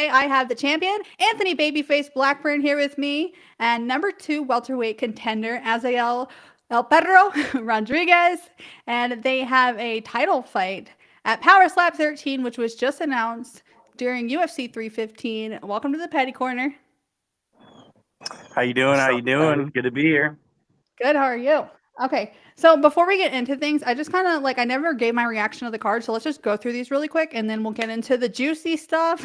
today I have the champion, Anthony Babyface Blackburn, here with me, and number 2 welterweight contender, Azael El Perro Rodriguez, and they have a title fight at Power Slap 13, which was just announced during UFC 315. Welcome to the Petty Corner. How you doing? How you doing? Good to be here. Good. How are you? Okay. So before we get into things, I just kind of I never gave my reaction to the card. So let's just go through these really quick and then we'll get into the juicy stuff.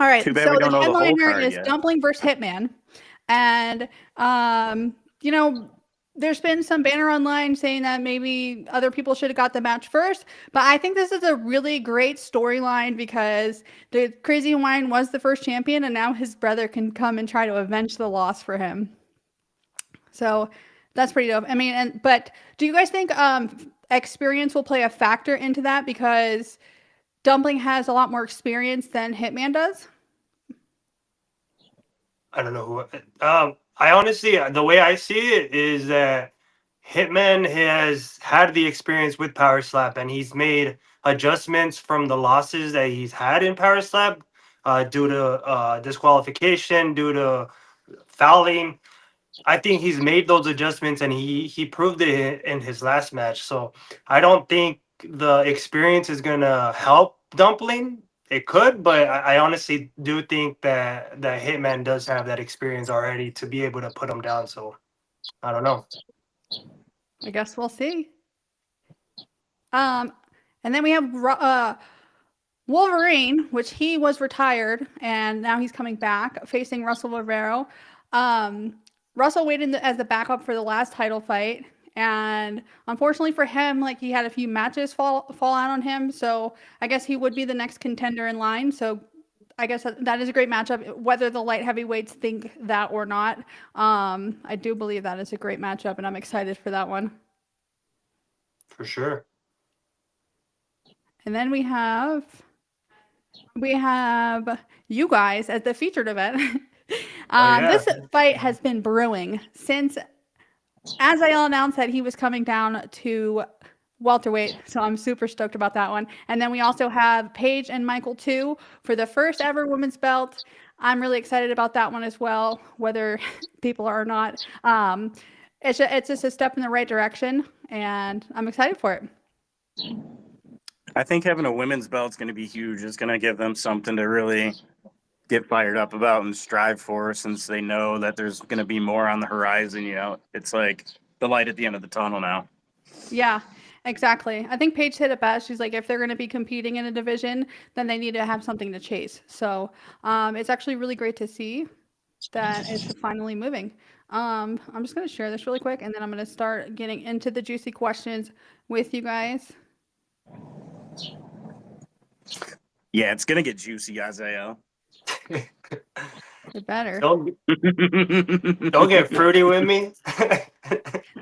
All right. Too bad so we don't the know the whole headliner card is yet. Dumpling versus Hitman. And, there's been some banner online saying that maybe other people should have got the match first, but I think this is a really great storyline because the Crazy Wine was the first champion and now his brother can come and try to avenge the loss for him. So that's pretty dope. I mean, but do you guys think experience will play a factor into that because Dumpling has a lot more experience than Hitman does? I don't know who. I honestly, the way I see it is that Hitman has had the experience with Power Slap, and he's made adjustments from the losses that he's had in Power Slap due to disqualification, due to fouling. I think he's made those adjustments, and he proved it in his last match. So I don't think the experience is gonna help Dumpling. It could, but I honestly do think that Hitman does have that experience already to be able to put him down. So I don't know. I guess we'll see. And then we have Wolverine, which he was retired and now he's coming back facing Russell Rivero. Russell waited as the backup for the last title fight. And unfortunately for him, he had a few matches fall out on him. So I guess he would be the next contender in line. So I guess that is a great matchup, whether the light heavyweights think that or not. I do believe that is a great matchup, and I'm excited for that one. For sure. And then we have you guys at the featured event. This fight has been brewing since Azael announced that he was coming down to welterweight, so I'm super stoked about that one. And then we also have Paige and Michael too for the first ever women's belt. I'm really excited about that one as well, whether people are or not. It's just a step in the right direction, and I'm excited for it. I think having a women's belt is going to be huge. It's going to give them something to really get fired up about and strive for, since they know that there's going to be more on the horizon. It's like the light at the end of the tunnel now. Yeah, exactly. I think Paige hit it best. She's like, if they're going to be competing in a division, then they need to have something to chase. So it's actually really great to see that it's finally moving. I'm just going to share this really quick, and then I'm going to start getting into the juicy questions with you guys. Yeah, it's going to get juicy, Isaiah. It better. Don't get fruity with me.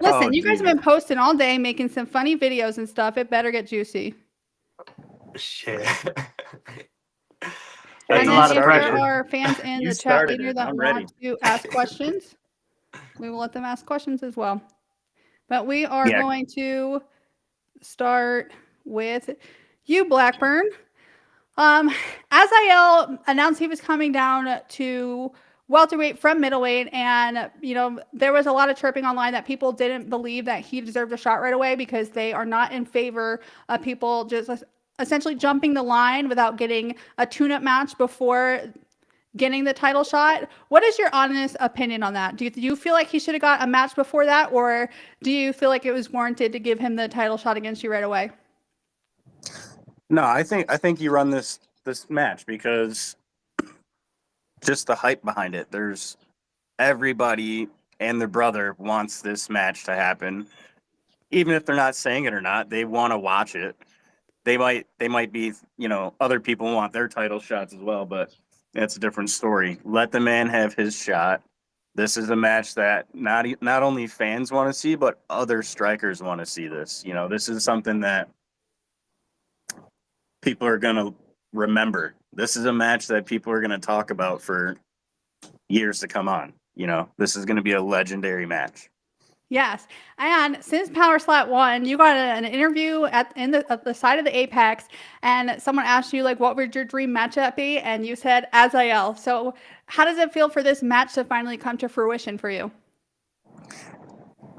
Listen, you guys have been posting all day, making some funny videos and stuff. It better get juicy. Shit. And That's a then lot if of pressure. there are fans in the chat later that want to ask questions, we will let them ask questions as well. But we are going to start with you, Blackburn. Azael announced he was coming down to welterweight from middleweight, and there was a lot of chirping online that people didn't believe that he deserved a shot right away because they are not in favor of people just essentially jumping the line without getting a tune-up match before getting the title shot. What is your honest opinion on that? Do you feel like he should have got a match before that, or do you feel like it was warranted to give him the title shot against you right away? No, I think you run this match because just the hype behind it. There's everybody and their brother wants this match to happen. Even if they're not saying it or not, they want to watch it. They might be, other people want their title shots as well, but that's a different story. Let the man have his shot. This is a match that not only fans want to see, but other strikers want to see this. This is something that people are going to remember. This is a match that people are going to talk about for years to come on. This is going to be a legendary match. Yes, and since Power Slap won, you got an interview at the side of the Apex, and someone asked you like, what would your dream matchup be? And you said Azael. So, how does it feel for this match to finally come to fruition for you?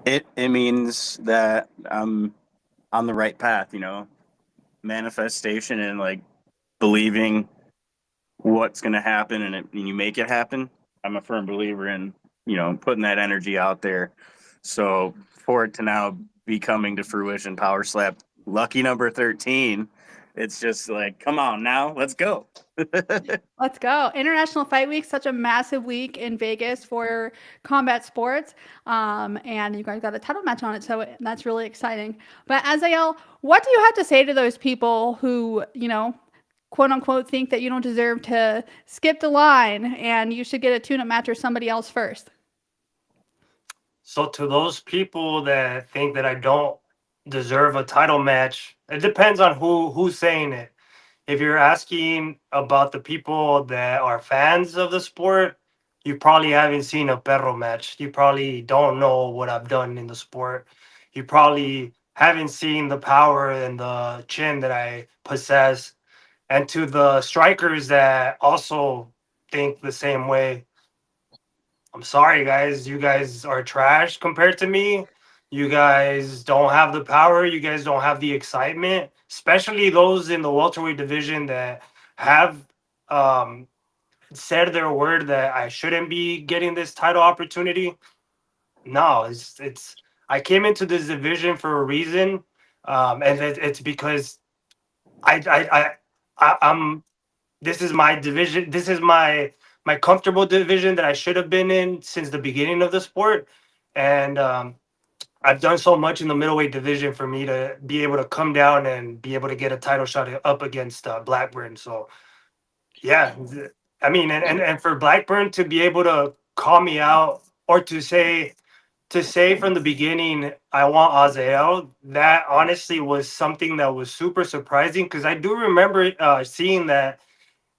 It means that I'm on the right path, manifestation and like believing what's going to happen and you make it happen. I'm a firm believer in, putting that energy out there. So for it to now be coming to fruition, Power Slap, lucky number 13, it's just like, come on now, let's go. Let's go. International Fight Week, such a massive week in Vegas for combat sports. And you guys got a title match on it, so that's really exciting. But Azael, what do you have to say to those people who, quote unquote, think that you don't deserve to skip the line and you should get a tune-up match or somebody else first? So to those people that think that I don't deserve a title match, it depends on who's saying it. If you're asking about the people that are fans of the sport, you probably haven't seen a perro match. You probably don't know what I've done in the sport. You probably haven't seen the power and the chin that I possess. And to the strikers that also think the same way, I'm sorry, guys. You guys are trash compared to me. You guys don't have the power. You guys don't have the excitement, especially those in the welterweight division that have um, said their word that I shouldn't be getting this title opportunity. No, it's. I came into this division for a reason, and it's because I'm. This is my division. This is my comfortable division that I should have been in since the beginning of the sport, and I've done so much in the middleweight division for me to be able to come down and be able to get a title shot up against Blackburn. So yeah, I mean, and for Blackburn to be able to call me out or to say from the beginning I want Azael, that honestly was something that was super surprising because I do remember seeing that.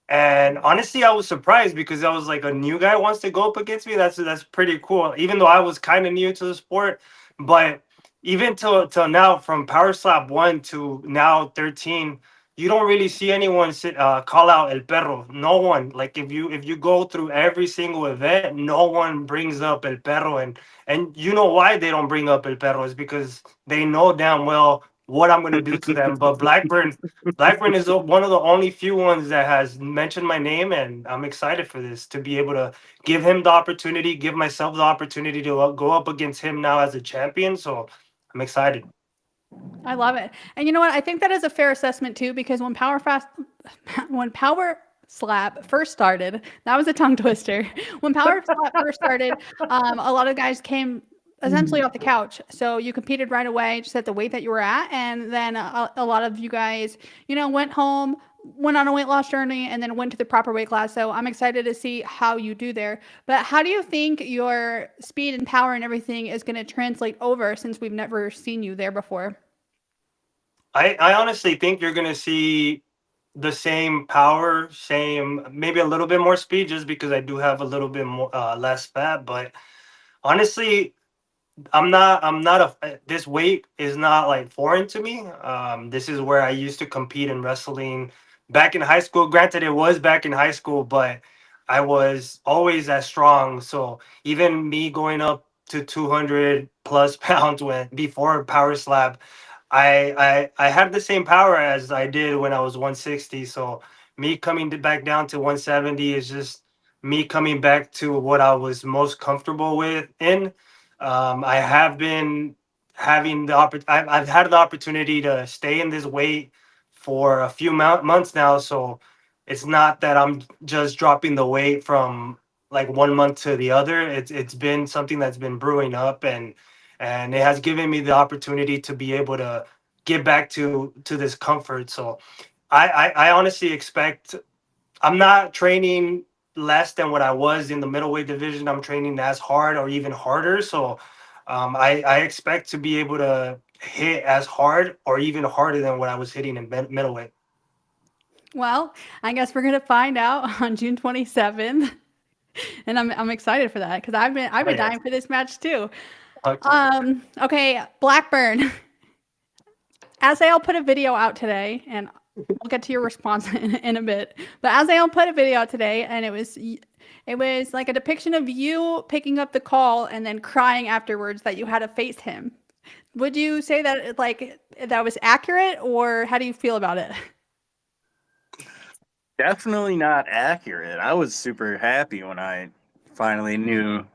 And honestly, I was surprised because I was like, a new guy wants to go up against me. That's pretty cool. Even though I was kind of new to the sport, but even till now, from Power Slap 1 to now 13, you don't really see anyone call out El Perro. No one. Like if you go through every single event, no one brings up El Perro, and you know why they don't bring up El Perro is because they know damn well what I'm gonna do to them. But Blackburn is one of the only few ones that has mentioned my name, and I'm excited for this to be able to give him the opportunity, give myself the opportunity to go up against him now as a champion. So I'm excited. I love it. And you know what? I think that is a fair assessment too, because when Power Slap first started, that was a tongue twister. When Power Slap first started, a lot of guys came essentially off the couch. So you competed right away, just at the weight that you were at, and then a lot of you guys, went home, went on a weight loss journey, and then went to the proper weight class. So I'm excited to see how you do there. But how do you think your speed and power and everything is going to translate over, since we've never seen you there before? I honestly think you're gonna see the same power, same maybe a little bit more speed, just because I do have a little bit more less fat. But honestly, I'm not this weight is not like foreign to me. This is where I used to compete in wrestling back in high school. Granted, it was back in high school, but I was always as strong. So even me going up to 200 plus pounds when before Power Slap, I had the same power as I did when I was 160. So me coming back down to 170 is just me coming back to what I was most comfortable with in. I have been having I've had the opportunity to stay in this weight for a few months now, so it's not that I'm just dropping the weight from like 1 month to the other. It's been something that's been brewing up, and it has given me the opportunity to be able to get back to this comfort. So I honestly expect I'm not training less than what I was in the middleweight division. I'm training as hard or even harder. So I expect to be able to hit as hard or even harder than what I was hitting in middleweight. Well, I guess we're gonna find out on June 27th, and I'm excited for that because I've been Oh, yes. dying for this match too. Okay, Blackburn. Azael put a video out today, and we'll get to your response in a bit. But Azael put a video out today, and it was like a depiction of you picking up the call and then crying afterwards that you had to face him. Would you say that that was accurate, or how do you feel about it? Definitely not accurate. I was super happy when I finally knew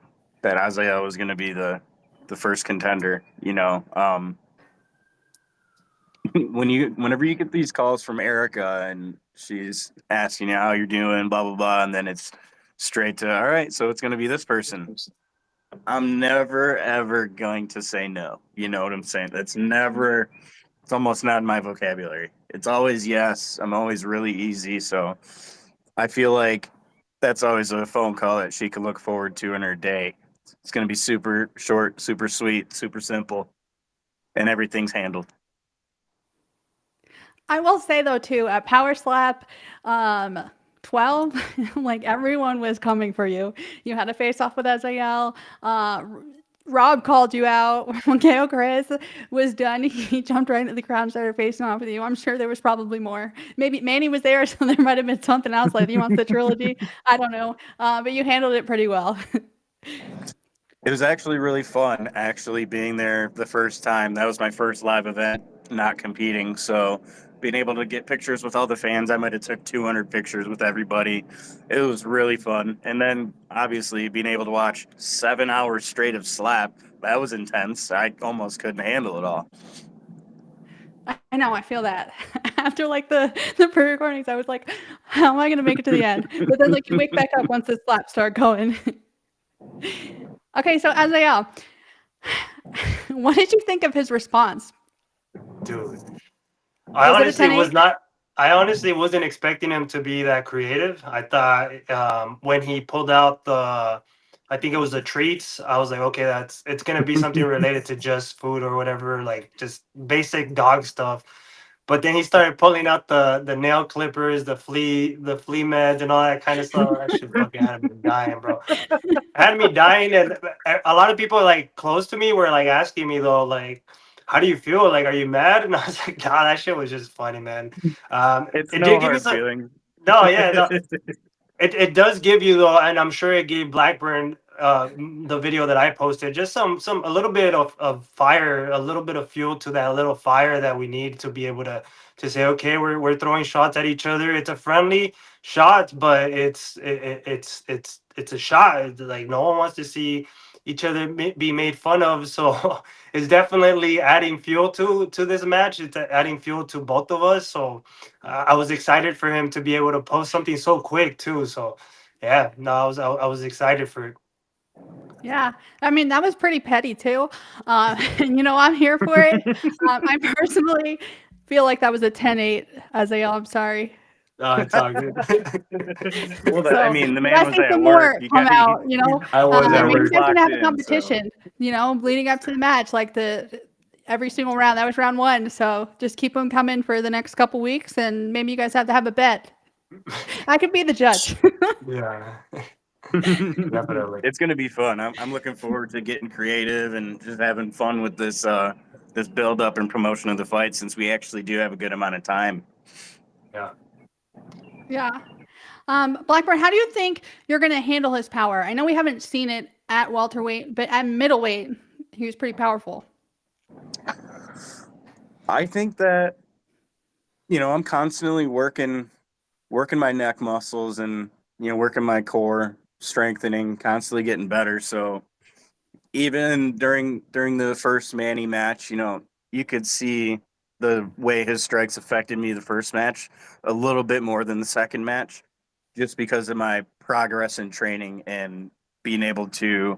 that Isaiah was going to be the first contender. Whenever you get these calls from Erica and she's asking you how you're doing, blah blah blah, and then it's straight to, all right, so it's going to be this person. I'm never ever going to say no. You know what I'm saying? It's almost not in my vocabulary. It's always yes. I'm always really easy. So I feel like that's always a phone call that she can look forward to in her day. It's going to be super short, super sweet, super simple, and everything's handled. I will say though too, at Power Slap 12, like everyone was coming for you. You had a face off with Azael. Rob called you out when KO Chris was done. He jumped right into the crowd and started facing off with you. I'm sure there was probably more. Maybe Manny was there, so there might have been something else like he wants the trilogy. I don't know, but you handled it pretty well. It was actually really fun, actually being there the first time. That was my first live event, not competing. So being able to get pictures with all the fans, I might have took 200 pictures with everybody. It was really fun. And then obviously being able to watch 7 hours straight of slap, that was intense. I almost couldn't handle it all. I know, I feel that. After like the pre-recordings, I was like, how am I going to make it to the end? But then like you wake back up once the slaps start going. Okay, so Azael, what did you think of his response? Dude, I honestly wasn't expecting him to be that creative. I thought when he pulled out I think it was the treats, I was like, okay, it's gonna be something related to just food or whatever, like just basic dog stuff. But then he started pulling out the nail clippers, the flea meds, and all that kind of stuff. That shit fucking had me dying, bro. Had me dying, and a lot of people like close to me were like asking me though, like, how do you feel? Like, are you mad? And I was like, God, that shit was just funny, man. It's It no did give me hard some. feelings. No, yeah, no, it does give you though, and I'm sure it gave Blackburn the video that I posted just a little bit of fire, a little bit of fuel to that little fire that we need to be able to say, okay, we're throwing shots at each other. It's a friendly shot, but it's a shot. It's like no one wants to see each other be made fun of. So it's definitely adding fuel to this match. It's adding fuel to both of us. So I was excited for him to be able to post something so quick too. So yeah, no, I was excited for it. Yeah, I mean, that was pretty petty too. And I'm here for it. I personally feel like that was a 10-8, Azael. I'm sorry. It's all good. Well, So, I mean, the you man guys was need at some work. more come out, I was at maybe you work. guys can have a Locked in, competition, leading up to the match, like every single round. That was round 1, so just keep them coming for the next couple weeks, and maybe you guys have to have a bet. I could be the judge. Yeah, definitely. It's going to be fun. I'm looking forward to getting creative and just having fun with this build up and promotion of the fight, since we actually do have a good amount of time. Yeah. Yeah. Blackburn, how do you think you're going to handle his power? I know we haven't seen it at welterweight, but at middleweight, he was pretty powerful. I think that, I'm constantly working my neck muscles and, working my core, strengthening, constantly getting better. So even during the first Manny match, you could see the way his strikes affected me the first match a little bit more than the second match, just because of my progress in training and being able to,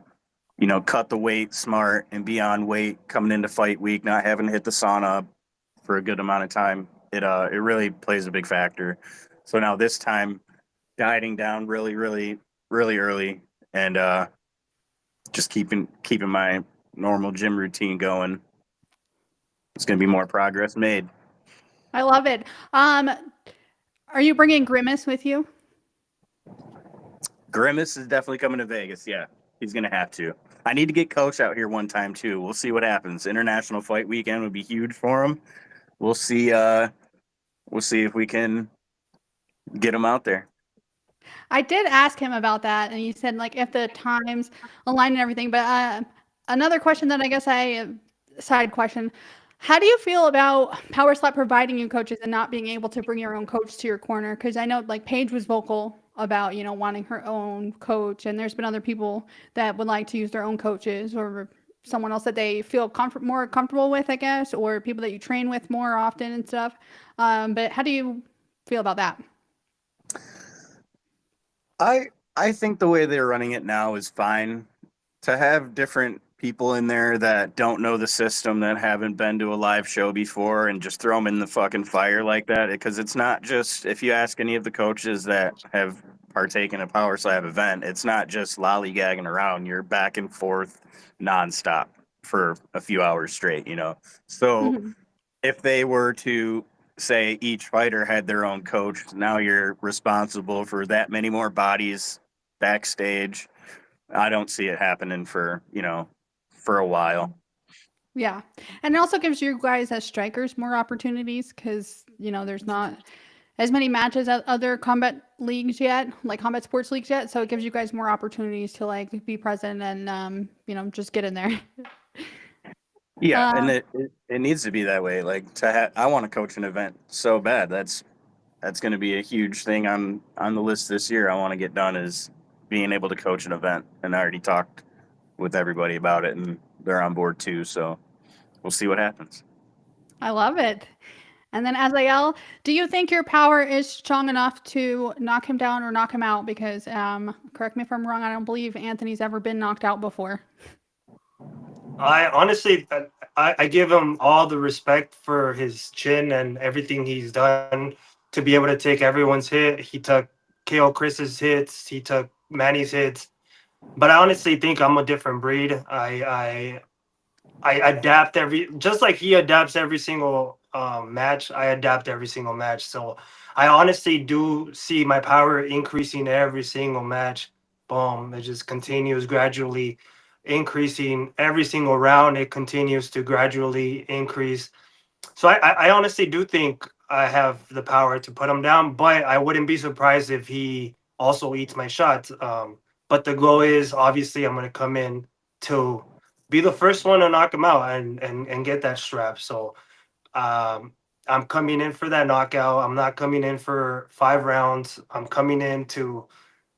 cut the weight smart and be on weight coming into fight week, not having to hit the sauna for a good amount of time. It really plays a big factor. So now this time, dieting down really, really, really early, and just keeping my normal gym routine going. It's going to be more progress made. I love it. Are you bringing Grimace with you? Grimace is definitely coming to Vegas. Yeah, he's going to have to. I need to get Coach out here one time too. We'll see what happens. International Fight Weekend would be huge for him. We'll see. We'll see if we can get him out there. I did ask him about that, and he said like if the times align and everything. But another question that I guess side question: how do you feel about Power Slap providing you coaches and not being able to bring your own coach to your corner? Because I know like Paige was vocal about wanting her own coach, and there's been other people that would like to use their own coaches or someone else that they feel more comfortable with, I guess, or people that you train with more often and stuff. But how do you feel about that? I think the way they're running it now is fine. To have different people in there that don't know the system, that haven't been to a live show before, and just throw them in the fucking fire like that, because it's not just, if you ask any of the coaches that have partaken in a Power Slap event, it's not just lollygagging around. You're back and forth nonstop for a few hours straight, So if they were to say each fighter had their own coach, now you're responsible for that many more bodies backstage. I don't see it happening for a while. Yeah. And it also gives you guys as strikers more opportunities because, there's not as many matches at other combat leagues yet, like combat sports leagues yet. So it gives you guys more opportunities to like be present and, just get in there. Yeah. And it needs to be that way. Like I want to coach an event so bad. That's going to be a huge thing on the list this year. I want to get done is being able to coach an event. And I already talked with everybody about it and they're on board too. So we'll see what happens. I love it. And then Azael, do you think your power is strong enough to knock him down or knock him out? Because correct me if I'm wrong, I don't believe Anthony's ever been knocked out before. I honestly, I give him all the respect for his chin and everything he's done to be able to take everyone's hit. He took KO Chris's hits. He took Manny's hits. But I honestly think I'm a different breed. I adapt just like he adapts every single match. I adapt every single match. So I honestly do see my power increasing every single match. Boom! It just continues gradually increasing every single round. It continues to gradually increase. So I honestly do think I have the power to put him down, but I wouldn't be surprised if he also eats my shots. But the goal is obviously I'm going to come in to be the first one to knock him out and get that strap. So I'm coming in for that knockout. I'm not coming in for 5 rounds. I'm coming in to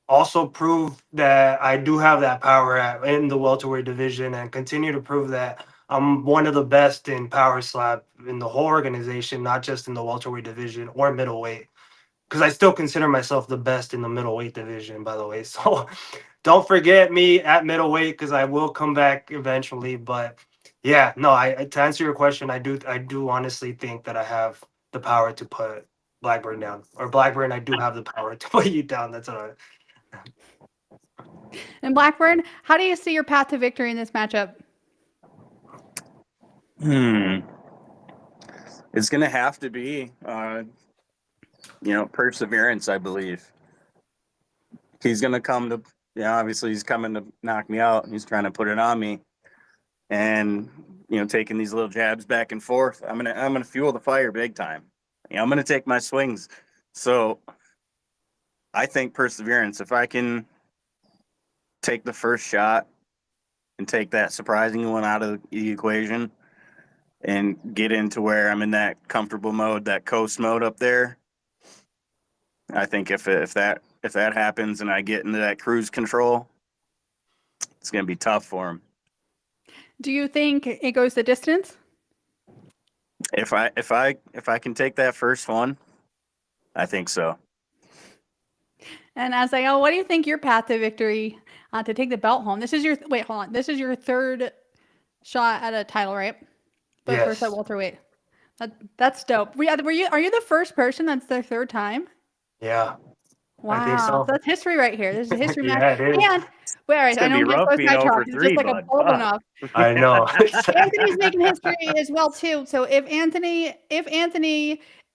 also prove that I do have that power in the welterweight division and continue to prove that I'm one of the best in Power Slap in the whole organization, not just in the welterweight division or middleweight. Because I still consider myself the best in the middleweight division, by the way. So don't forget me at middleweight because I will come back eventually. But yeah, no, to answer your question, I do honestly think that I have the power to put Blackburn down. Or Blackburn, I do have the power to put you down. That's what And Blackburn, how do you see your path to victory in this matchup? It's going to have to be, perseverance, I believe. He's going to come to, obviously he's coming to knock me out. And he's trying to put it on me. And, taking these little jabs back and forth, I'm going to fuel the fire big time. I'm going to take my swings. So I think perseverance, if I can take the first shot and take that surprising one out of the equation and get into where I'm in that comfortable mode, that coast mode up there. I think if that happens and I get into that cruise control, it's going to be tough for him. Do you think it goes the distance? If I can take that first one, I think so. And Azael, what do you think your path to victory to take the belt home? This is your hold on. This is your third shot at a title, right? But yes. First at welterweight. That's dope. Are you the first person that's their third time? Yeah. Wow, I think so. That's history right here. This is a history Yeah, match. it is. And wait, I don't get close my talk. It's just like a bulb enough. I know. Anthony's making history as well too. So if Anthony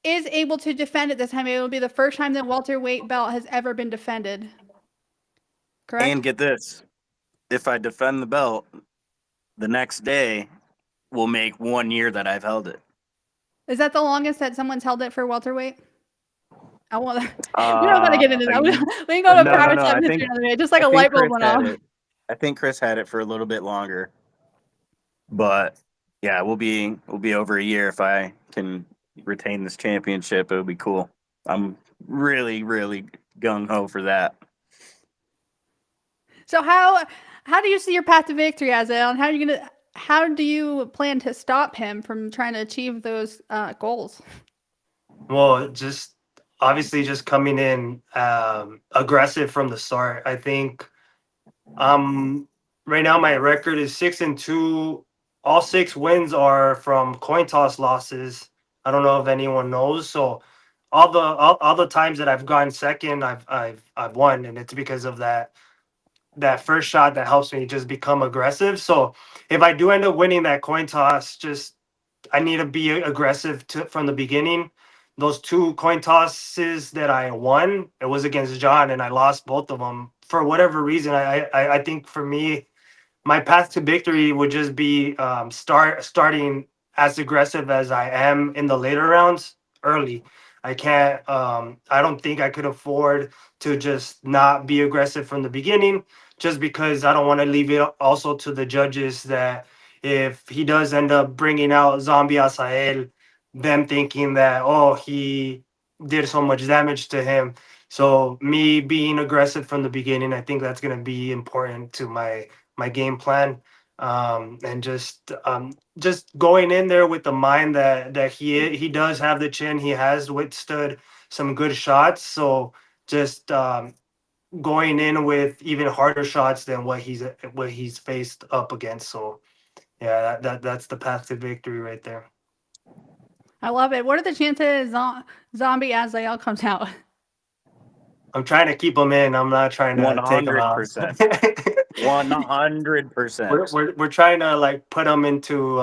is able to defend it this time, it will be the first time the welterweight belt has ever been defended. Correct? And get this. if I defend the belt, the next day will make 1 year that I've held it. Is that the longest that someone's held it for welterweight? I want. We don't got to get into that. We can go to power slap history another day. Just like a light bulb went off. I think Chris had it for a little bit longer, but yeah, we'll be over a year if I can retain this championship. It would be cool. I'm really, really gung ho for that. So how do you see your path to victory, Azael? And how do you plan to stop him from trying to achieve those goals? Well, just obviously just coming in aggressive from the start. I think right now my record is 6-2. All 6 wins are from coin toss losses. I don't know if anyone knows. So all the times that I've gone second, I've won, and it's because of that first shot that helps me just become aggressive. So if I do end up winning that coin toss, just I need to be aggressive from the beginning. Those 2 coin tosses that I won, it was against John, and I lost both of them for whatever reason. I think for me, my path to victory would just be starting as aggressive as I am in the later rounds early. I can't. I don't think I could afford to just not be aggressive from the beginning, just because I don't want to leave it also to the judges that if he does end up bringing out Zombie Asael, them thinking that, oh, he did so much damage to him. So me being aggressive from the beginning, I think that's going to be important to my game plan, and just going in there with the mind that he does have the chin. He has withstood some good shots, so just going in with even harder shots than what he's faced up against. So yeah, that's the path to victory right there. I love it. What are the chances Zombie Azael comes out? I'm trying to keep him in. I'm not trying to 100%. 100%. We're trying to like put him into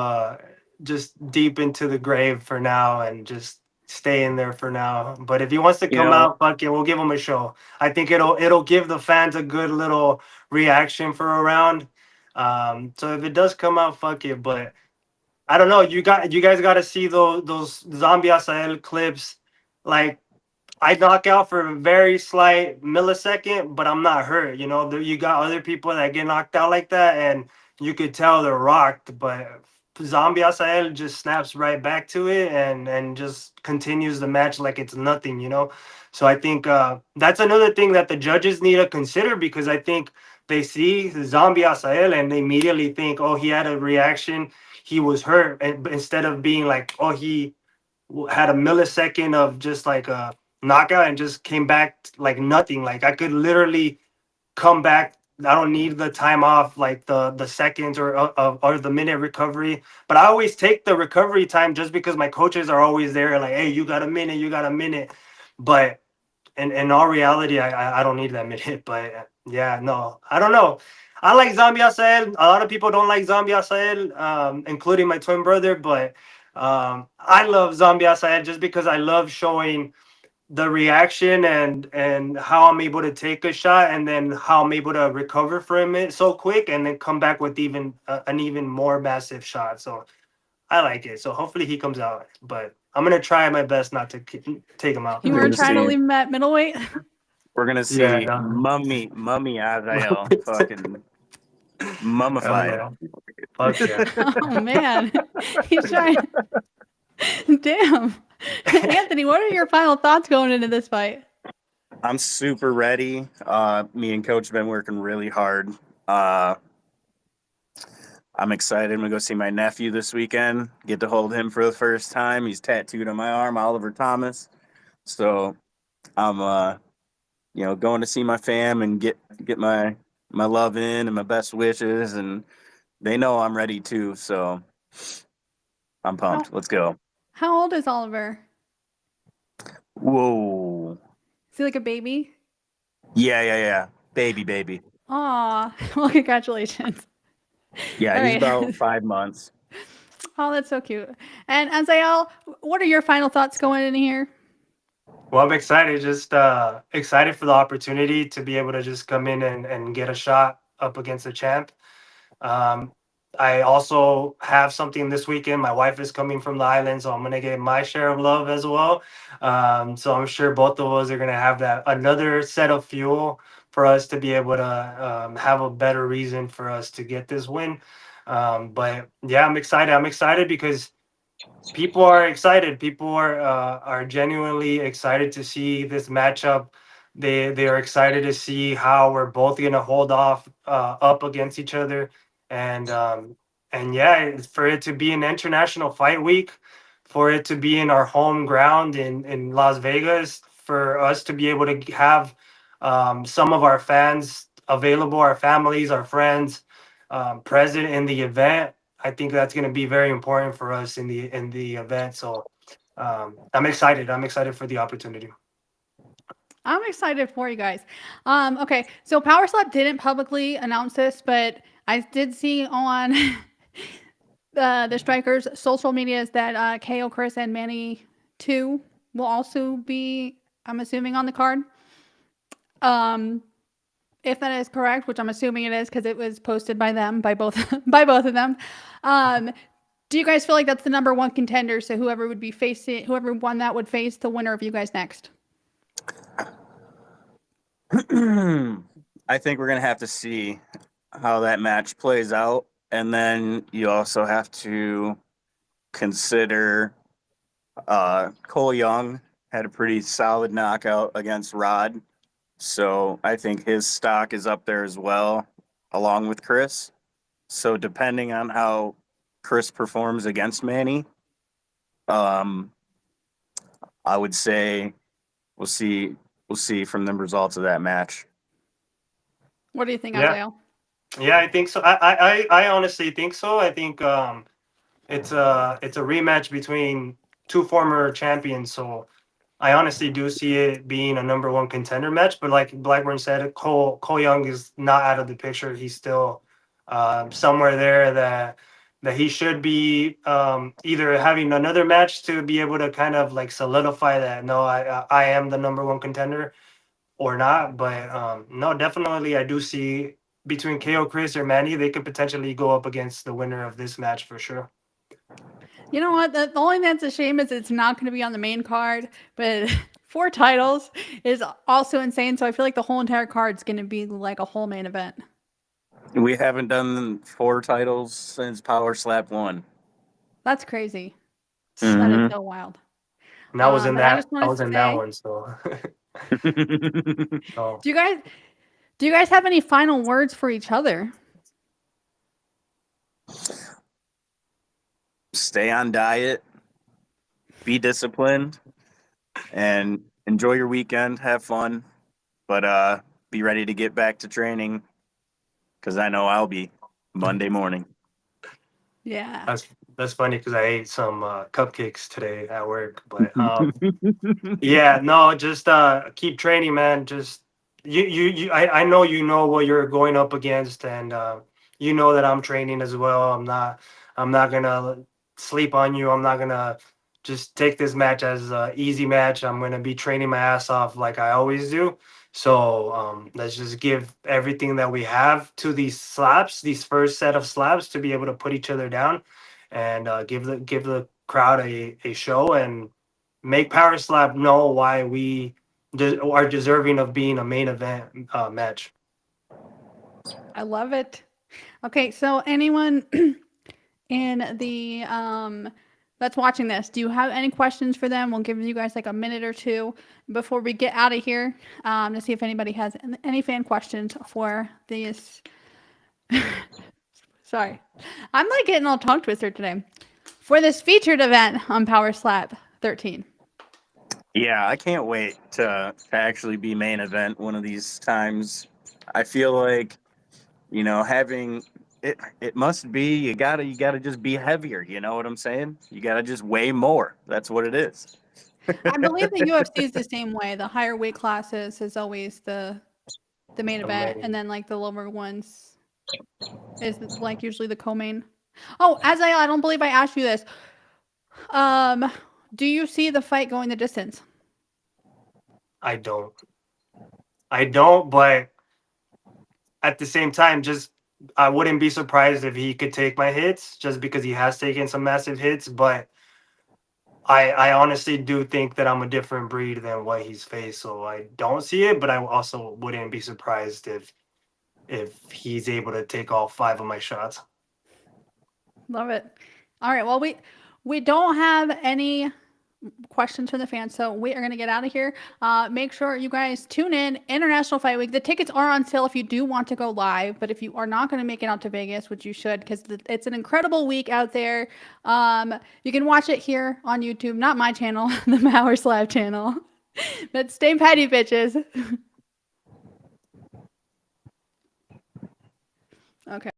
just deep into the grave for now and just stay in there for now. But if he wants to come out, fuck it, we'll give him a show. I think it'll give the fans a good little reaction for a round. So if it does come out, fuck it. But I don't know. You guys got to see those Zombie Asael clips. Like, I knock out for a very slight millisecond, but I'm not hurt. You know, you got other people that get knocked out like that, and you could tell they're rocked. But Zombie Asael just snaps right back to it and just continues the match like it's nothing. You know, so I think that's another thing that the judges need to consider, because I think they see Zombie Asael and they immediately think, oh, he had a reaction, he was hurt, and instead of being like, oh, he had a millisecond of just like a knockout and just came back like nothing. Like I could literally come back. I don't need the time off, like the seconds or the minute recovery. But I always take the recovery time just because my coaches are always there, like, hey, you got a minute, you got a minute. But in all reality, I don't need that minute. But yeah, no, I don't know. I like Zombie Asael. A lot of people don't like Zombie Asael, including my twin brother. But I love Zombie Asael just because I love showing the reaction and how I'm able to take a shot and then how I'm able to recover from it so quick and then come back with even an even more massive shot. So I like it. So hopefully he comes out, but I'm gonna try my best not to take him out. You were trying to leave him at middleweight. We're gonna see mummy Azael fucking mummified. Fuck yeah. Oh man, he's trying. Damn. Anthony, what are your final thoughts going into this fight? I'm super ready. Me and Coach have been working really hard. I'm excited. I'm going to go see my nephew this weekend. Get to hold him for the first time. He's tattooed on my arm, Oliver Thomas. So I'm going to see my fam and get my love in and my best wishes, and they know I'm ready too. So I'm pumped. Let's go. How old is Oliver? Whoa. Is he like a baby? Yeah. Baby. Aw. Well, congratulations. Yeah, All he's right. about 5 months. Oh, that's so cute. And Azael, what are your final thoughts going in here? Well, I'm excited. Just excited for the opportunity to be able to just come in and get a shot. up against the champ. I also have something this weekend. My wife is coming from the island, so I'm gonna get my share of love as well. So I'm sure both of us are gonna have that another set of fuel for us to be able to have a better reason for us to get this win. But yeah, I'm excited. I'm excited because people are excited. People are genuinely excited to see this matchup. They are excited to see how we're both gonna hold off up against each other, and yeah, for it to be an international fight week, for it to be in our home ground in Las Vegas, for us to be able to have some of our fans available, our families, our friends present in the event. I think that's going to be very important for us in the event. So I'm excited. I'm excited for the opportunity. I'm excited for you guys. Okay, so Power Slap didn't publicly announce this, but I did see on the Strikers' social medias that KO, Chris, and Manny 2 will also be, I'm assuming, on the card. If that is correct, which I'm assuming it is because it was posted by them, by both of them. Do you guys feel like that's the number one contender? So whoever won that would face the winner of you guys next. I think we're gonna have to see how that match plays out, and then you also have to consider Cole Young had a pretty solid knockout against Rod, so I think his stock is up there as well, along with Chris. So depending on how Chris performs against Manny, I would say we'll see from the results of that match. What do you think, Yeah. Azael? Yeah, I think so. I honestly think so. I think it's a rematch between two former champions. So I honestly do see it being a number one contender match. But like Blackburn said, Cole Young is not out of the picture. He's still somewhere there that he should be either having another match to be able to kind of like solidify that. No, I am the number one contender or not. But no, definitely I do see between KO, Chris, or Manny, they could potentially go up against the winner of this match for sure. You know what? The only thing that's a shame is it's not going to be on the main card, but 4 titles is also insane. So I feel like the whole entire card is going to be like a whole main event. We haven't done 4 titles since Power Slap 1. That's crazy. Mhm. That is so wild. And I was in But I that. just I wanted was to in that say, one. So, so do you guys have any final words for each other? Stay on diet, be disciplined, and enjoy your weekend. Have fun, but be ready to get back to training because I know I'll be Monday morning. Yeah. that's funny because I ate some cupcakes today at work. But yeah, no, just keep training, man. Just I know you know what you're going up against, and you know that I'm training as well. I'm not gonna sleep on you. I'm not gonna just take this match as an easy match. I'm gonna be training my ass off like I always do. So let's just give everything that we have to these slaps, these first set of slaps, to be able to put each other down, and give the crowd a show, and make Power Slap know why we are deserving of being a main event match. I love it. Okay, so anyone in the that's watching this, do you have any questions for them? We'll give you guys like a minute or two before we get out of here to see if anybody has any fan questions for these. Sorry, I'm like getting all tongue twister today for this featured event on Power Slap 13. Yeah, I can't wait to actually be main event one of these times. I feel like, having it must be you gotta just be heavier, you know what I'm saying? You gotta just weigh more. That's what it is. I believe the UFC is the same way. The higher weight classes is always the main event, and then like the lower ones is like usually the co-main. Oh, I don't believe I asked you this. Do you see the fight going the distance? I don't, but at the same time, just I wouldn't be surprised if he could take my hits just because he has taken some massive hits. But I honestly do think that I'm a different breed than what he's faced. So I don't see it, but I also wouldn't be surprised if he's able to take all 5 of my shots. Love it. All right. Well, we don't have any questions from the fans, so we are going to get out of here. Make sure you guys tune in International Fight Week. The tickets are on sale if you do want to go live, but if you are not going to make it out to Vegas, which you should, because it's an incredible week out there. You can watch it here on YouTube, not my channel, the Mauer Slab channel. But stay petty, bitches. Okay.